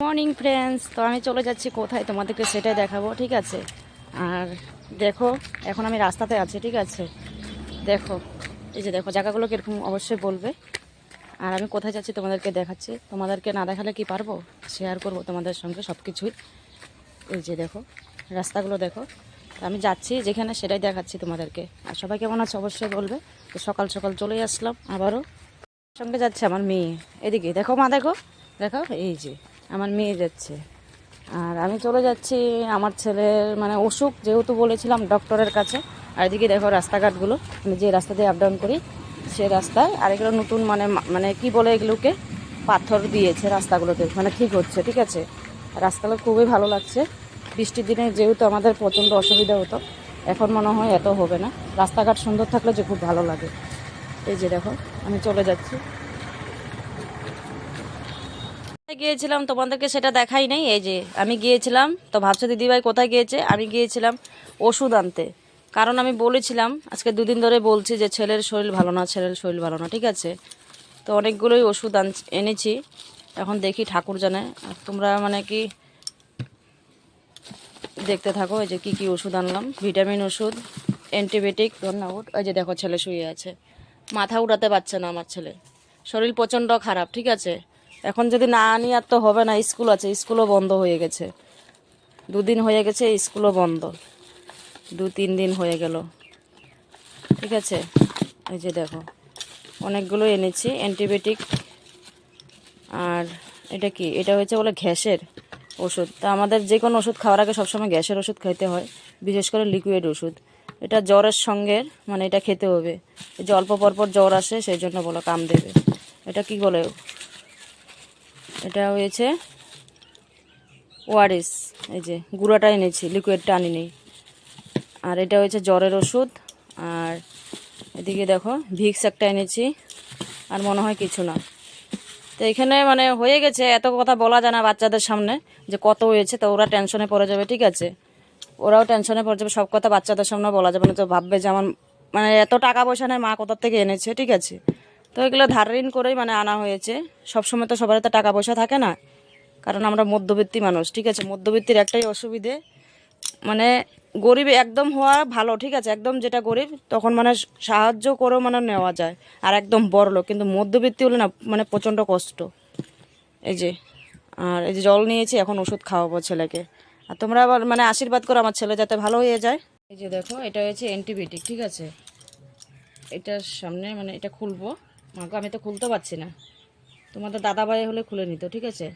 Morning friends, তো আমি চলে যাচ্ছি কোথায় তোমাদেরকে সেটাই দেখাবো, ঠিক আছে। আর দেখো, এখন আমি রাস্তাতে আছি, ঠিক আছে। দেখো, এই যে দেখো জায়গাগুলো কীরকম অবশ্যই বলবে। আর আমি কোথায় যাচ্ছি তোমাদেরকে দেখাচ্ছি, তোমাদেরকে না দেখালে কি পারবো, শেয়ার করবো তোমাদের সঙ্গে সব কিছুই। এই যে দেখো রাস্তাগুলো দেখো, আমি যাচ্ছি যেখানে সেটাই দেখাচ্ছি তোমাদেরকে। আর সবাই কেমন আছে অবশ্যই বলবে। তো সকাল সকাল চলেই আসলাম আবারও। সঙ্গে যাচ্ছে আমার মেয়ে, এদিকে দেখো মা, দেখো দেখো, এই যে আমার মেয়ে যাচ্ছে। আর আমি চলে যাচ্ছি আমার ছেলের মানে অসুখ যেহেতু বলেছিলাম ডক্টরের কাছে। আর এদিকে দেখো রাস্তাঘাটগুলো, আমি যে রাস্তা দিয়ে আপ ডাউন করি সে রাস্তায়। আর এগুলো নতুন মানে মানে কি বলে এগুলোকে, পাথর দিয়েছে রাস্তাগুলোতে, মানে ঠিক হচ্ছে, ঠিক আছে। রাস্তাগুলো খুবই ভালো লাগছে। বৃষ্টির দিনে যেহেতু আমাদের প্রচণ্ড অসুবিধা হতো, এখন মনে হয় এত হবে না। রাস্তাঘাট সুন্দর থাকলে যে খুব ভালো লাগে। এই যে দেখো আমি চলে যাচ্ছি। গিয়েছিলাম তোমাদেরকে সেটা দেখাই নাই। এই যে আমি গিয়েছিলাম, তো ভাবছো দিদিভাই কোথায় গিয়েছে, আমি গিয়েছিলাম ওষুধ আনতে। কারণ আমি বলেছিলাম, আজকে দুদিন ধরে বলছি যে ছেলের শরীর ভালো না, ছেলের শরীর ভালো না, ঠিক আছে। তো অনেকগুলোই ওষুধ এনেছি। এখন দেখি ঠাকুর জানে। আর তোমরা মানে কি দেখতে থাকো। এই যে কি ওষুধ আনলাম, ভিটামিন ওষুধ, অ্যান্টিবায়োটিক, রান্নাউট। ওই যে দেখো ছেলে শুয়ে আছে, মাথা উঠাতে পারছে না আমার ছেলে, শরীর প্রচণ্ড খারাপ, ঠিক আছে। এখন যদি না আনি আর তো হবে না, স্কুল আছে, স্কুলও বন্ধ হয়ে গেছে। দুদিন হয়ে গেছে স্কুলও বন্ধ, 2-3 দিন হয়ে গেল, ঠিক আছে। এই যে দেখো অনেকগুলো এনেছি অ্যান্টিবায়োটিক। আর এটা কি, এটা হয়েছে বলে গ্যাসের ওষুধ। তা আমাদের যে কোনো ওষুধ খাওয়ার আগে সবসময় গ্যাসের ওষুধ খাইতে হয়, বিশেষ করে লিকুইড ওষুধ। এটা জ্বরের সঙ্গে মানে এটা খেতে হবে। এই যে অল্প পরপর জ্বর আসে, সেই জন্য বলো কাম দেবে। এটা কি বলে, এটা হয়েছে ওআরএস। এই যে গুঁড়াটা এনেছি, লিকুইডটা আনিনি। আর এটা হয়েছে জ্বরের ওষুধ। আর এদিকে দেখো ভিক্স একটা এনেছি। আর মনে হয় কিছু না। তো এখানে মানে হয়ে গেছে, এত কথা বলা যায় না বাচ্চাদের সামনে যে কত হয়েছে, তো ওরা টেনশনে পড়ে যাবে, ঠিক আছে। ওরাও টেনশনে পড়ে যাবে, সব কথা বাচ্চাদের সামনে বলা যাবে না, তো ভাববে যে আমার মানে এত টাকা পয়সা নেই, মা কোথার থেকে এনেছে, ঠিক আছে। তো এগুলো ধার ঋণ করেই মানে আনা হয়েছে। সবসময় তো সবার তো টাকা পয়সা থাকে না, কারণ আমরা মধ্যবিত্তি মানুষ, ঠিক আছে। মধ্যবিত্তির একটাই অসুবিধে, মানে গরিব একদম হওয়া ভালো, ঠিক আছে। একদম যেটা গরিব তখন মানে সাহায্য করেও মানে নেওয়া যায়, আর একদম বড়লোক, কিন্তু মধ্যবিত্তি হলে না মানে প্রচণ্ড কষ্ট। এই যে, আর এই যে জল নিয়েছি, এখন ওষুধ খাওয়াবো ছেলেকে। আর তোমরা আবার মানে আশীর্বাদ করো আমার ছেলে যাতে ভালো হয়ে যায়। এই যে দেখো এটা হয়েছে অ্যান্টিবায়োটিক, ঠিক আছে। এটার সামনে মানে এটা খুলবো, মাকে আমি তো খুলতে পারছি না, তোমাদের দাদাভাই হলে খুলে নিত, ঠিক আছে।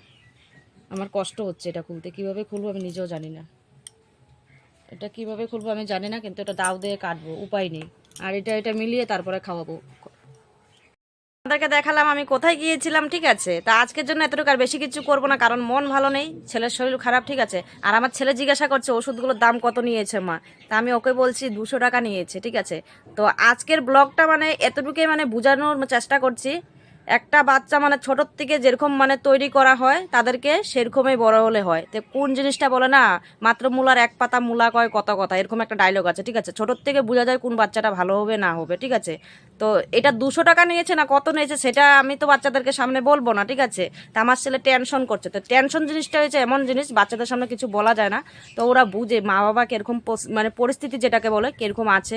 আমার কষ্ট হচ্ছে এটা খুলতে, কীভাবে খুলবো আমি নিজেও জানি না। এটা কিভাবে খুলবো আমি জানি না, কিন্তু এটা দাও দিয়ে কাটবো, উপায় নেই। আর এটা মিলিয়ে তারপরে খাওয়াবো। আপনাদেরকে দেখালাম আমি কোথায় গিয়েছিলাম, ঠিক আছে। তা আজকের জন্য এতটুকু, আর বেশি কিছু করবো না, কারণ মন ভালো নেই, ছেলের শরীর খারাপ, ঠিক আছে। আর আমার ছেলে জিজ্ঞাসা করছে ওষুধগুলোর দাম কত নিয়েছে মা, তা আমি ওকে বলছি 200 টাকা নিয়েছে, ঠিক আছে। তো আজকের ব্লগটা মানে এতটুকুই মানে বোঝানোর চেষ্টা করছি। একটা বাচ্চা মানে ছোটোর থেকে যেরকম মানে তৈরি করা হয় তাদেরকে, সেরকমই বড় হলে হয়। তো কোন জিনিসটা বলে না, মাত্র মূলার এক পাতা মূলা কয় কত কথা, এরকম একটা ডায়লগ আছে, ঠিক আছে। ছোটোর থেকে বোঝা যায় কোন বাচ্চাটা ভালো হবে না হবে, ঠিক আছে। তো এটা 200 টাকা নিয়েছে না কত নিয়েছে সেটা আমি তো বাচ্চাদেরকে সামনে বলবো না, ঠিক আছে। তা আমার ছেলে টেনশন করছে, তো টেনশন জিনিসটা হয়েছে এমন জিনিস, বাচ্চাদের সামনে কিছু বলা যায় না। তো ওরা বুঝে মা বাবা কিরকম মানে পরিস্থিতি যেটাকে বলে কিরকম আছে,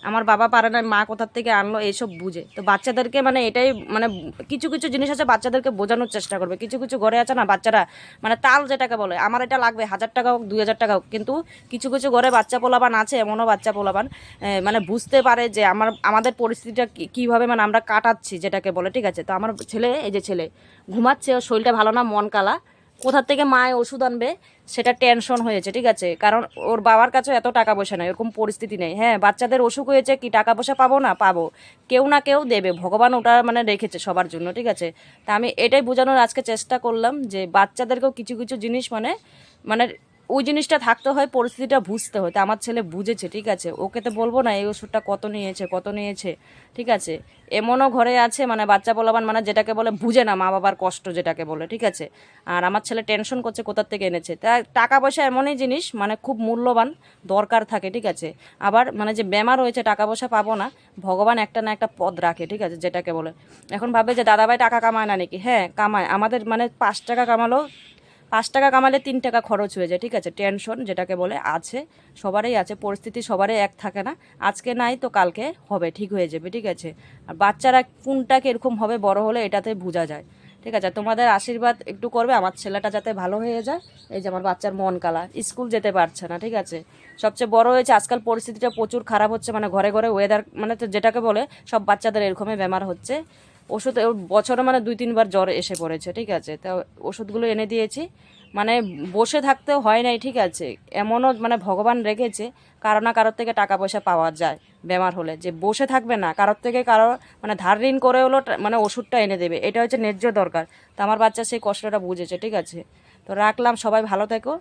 আমার বাবা পারে না, মা কোথার থেকে আনলো, এইসব বুঝে। তো বাচ্চাদেরকে মানে এটাই মানে কিছু কিছু জিনিস আছে বাচ্চাদেরকে বোঝানোর চেষ্টা করবে। কিছু কিছু ঘরে আছে না বাচ্চারা মানে তাল যেটাকে বলে, আমার এটা লাগবে 1000 টাকা হোক 2000 টাকা হোক, কিন্তু কিছু কিছু ঘরে বাচ্চা পোলাপান আছে, এমনও বাচ্চা পোলাপান মানে বুঝতে পারে যে আমাদের পরিস্থিতিটা কীভাবে মানে আমরা কাটাচ্ছি যেটাকে বলে, ঠিক আছে। তো আমার ছেলে, এই যে ছেলে ঘুমাচ্ছে, ওর শরীরটা ভালো না, মন কালা, কোথার থেকে মায়ে ওষুধ আনবে সেটা টেনশন হয়েছে, ঠিক আছে। কারণ ওর বাবার কাছে এত টাকা পয়সা নেই, এরকম পরিস্থিতি নেই। হ্যাঁ, বাচ্চাদের অসুখ হয়েছে, কি টাকা পয়সা পাবো না, পাবো, কেউ না কেউ দেবে, ভগবান ওটা মানে রেখেছে সবার জন্য, ঠিক আছে। তা আমি এটাই বোঝানোর আজকে চেষ্টা করলাম যে বাচ্চাদেরকেও কিছু কিছু জিনিস মানে মানে ওই জিনিসটা থাকতে হয়, পরিস্থিতিটা বুঝতে হয়। তো আমার ছেলে বুঝেছে, ঠিক আছে। ওকে তো বলবো না এই ওষুধটা কত নিয়েছে কত নিয়েছে, ঠিক আছে। এমনও ঘরে আছে মানে বাচ্চা বলাবান মানে যেটাকে বলে বুঝে না মা বাবার কষ্ট যেটাকে বলে, ঠিক আছে। আর আমার ছেলে টেনশন করছে কোথার থেকে এনেছে। তা টাকা পয়সা এমনই জিনিস মানে খুব মূল্যবান, দরকার থাকে, ঠিক আছে। আবার মানে যে বেমার হয়েছে টাকা পয়সা পাবো না, ভগবান একটা না একটা পদ রাখে, ঠিক আছে, যেটাকে বলে। এখন ভাবে যে দাদাভাই টাকা কামায় না নাকি, হ্যাঁ কামায়। আমাদের মানে 5 টাকা কামালো 5 টাকা কামালে 3 টাকা খরচ হয়ে যায়, ঠিক আছে। টেনশন যেটাকে বলে আছে, সবারই আছে, পরিস্থিতি সবারই এক থাকে না, আজকে নাই তো কালকে হবে, ঠিক হয়ে যাবে, ঠিক আছে। আর বাচ্চারা কোনটা কীরকম হবে বড় হলে এটাতে বোঝা যায়, ঠিক আছে। তোমাদের আশীর্বাদ একটু করবে আমার ছেলেটা যাতে ভালো হয়ে যায়। এই যে আমার বাচ্চার মন কালা, স্কুল যেতে পারছে না, ঠিক আছে। সবচেয়ে বড় হয়েছে আজকাল পরিস্থিতিটা প্রচুর খারাপ হচ্ছে, মানে ঘরে ঘরে ওয়েদার মানে তো যেটাকে বলে সব বাচ্চাদের এরকমই বেমার হচ্ছে। ওষুধ বছরে মানে 2-3 বার জ্বর এসে পড়েছে, ঠিক আছে। তো ওষুধগুলো এনে দিয়েছি, মানে বসে থাকতেও হয় নাই, ঠিক আছে। এমনও মানে ভগবান রেখেছে কারো না কারোর থেকে টাকা পয়সা পাওয়া যায় বেমার হলে, যে বসে থাকবে না, কারোর থেকে কারো মানে ধার ঋণ করে হলো মানে ওষুধটা এনে দেবে, এটা হচ্ছে ন্যায্য দরকার। তো আমার বাচ্চা সেই কষ্টটা বুঝেছে, ঠিক আছে। তো রাখলাম, সবাই ভালো থেকো।